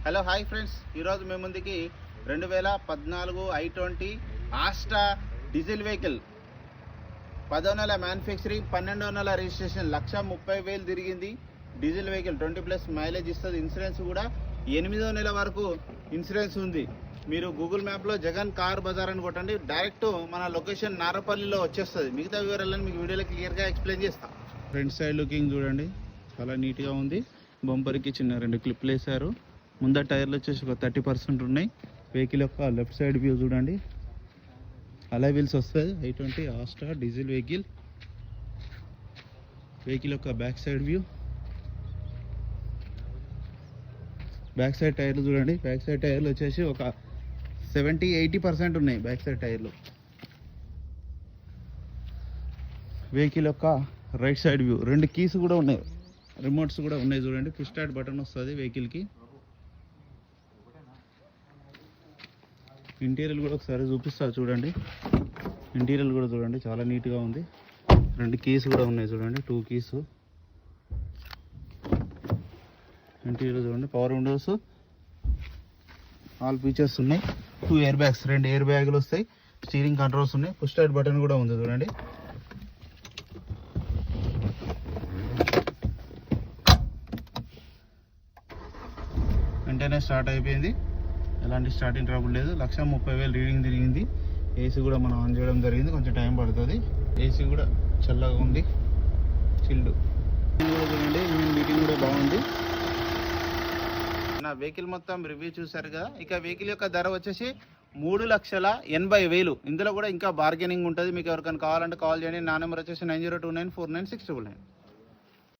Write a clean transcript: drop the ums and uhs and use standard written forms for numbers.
Hello hi friends, ఈరోజు మేము ముందుకి 2014 i20 ఆస్టా డీజిల్ వెహికల్ 10వ నెల మ్యానుఫ్యాక్చరింగ్, 12వ నెల రిజిస్ట్రేషన్, 1,30,000 తిరిగింది. డీజిల్ వెహికల్ 20+ మైలేజ్ ఇస్తుంది. ఇన్సూరెన్స్ కూడా 8వ నెల వరకు ఇన్సూరెన్స్ ఉంది. మీరు గూగుల్ మ్యాప్లో జగన్ కార్ బజార్ అని కొట్టండి, డైరెక్ట్ మన లొకేషన్ నారపల్లిలో వచ్చేస్తుంది. మిగతా వివరాలను మీకు వీడియోలో క్లియర్గా ఎక్స్ప్లెయిన్ చేస్తాం. ఫ్రంట్ సైడ్ లుకింగ్ చూడండి, చాలా నీట్గా ఉంది. బంపర్కి చిన్న 2 క్లిప్లు వేశారు. ముందర టైర్లు వచ్చేసి ఒక 30% ఉన్నాయి. వెహికల్ యొక్క లెఫ్ట్ సైడ్ వ్యూ చూడండి, అలాయ్ వీల్స్ వస్తుంది. i20 Asta diesel vehicle. Vehicle యొక్క back side view, back side టైర్లు చూడండి. బ్యాక్ సైడ్ టైర్లు వచ్చేసి ఒక 70-80% ఉన్నాయి బ్యాక్ సైడ్ టైర్లు. వెహికల్ యొక్క రైట్ సైడ్ వ్యూ, 2 కీస్ కూడా ఉన్నాయి, రిమోట్స్ కూడా ఉన్నాయి చూడండి. పుష్ స్టార్ట్ బటన్ వస్తుంది వెహికల్కి. ఇంటీరియర్ కూడా ఒకసారి చూపిస్తారు చూడండి. ఇంటీరియర్ కూడా చూడండి, చాలా నీట్గా ఉంది. 2 కీస్ కూడా ఉన్నాయి చూడండి, 2 కీస్. ఇంటీరియర్ చూడండి, పవర్ విండోస్, ఆల్ ఫీచర్స్ ఉన్నాయి. 2 ఎయిర్ బ్యాగ్స్, 2 ఎయిర్ బ్యాగులు వస్తాయి. స్టీరింగ్ కంట్రోల్స్ ఉన్నాయి. పుష్ స్టార్ట్ బటన్ కూడా ఉంది చూడండి. వెంటనే స్టార్ట్ అయిపోయింది, ఎలాంటి స్టార్టింగ్ ట్రబుల్ లేదు. 1,30,000 రీడింగ్ తిరిగింది. ఏసీ కూడా మనం ఆన్ చేయడం జరిగింది, కొంచెం టైం పడుతుంది. ఏసీ కూడా చల్లగా ఉంది, చిల్డ్. చూడండి, ఇంజిన్ బీటింగ్ కూడా బాగుంది. నా వెహికల్ మొత్తం రివ్యూ చూసారు కదా. ఇక వెహికల్ యొక్క ధర వచ్చేసి 3,80,000. ఇందులో కూడా ఇంకా బార్గెనింగ్ ఉంటుంది. మీకు ఎవరికైనా కావాలంటే కాల్ చేయండి. నా నెంబర్ వచ్చేసి 9029499699.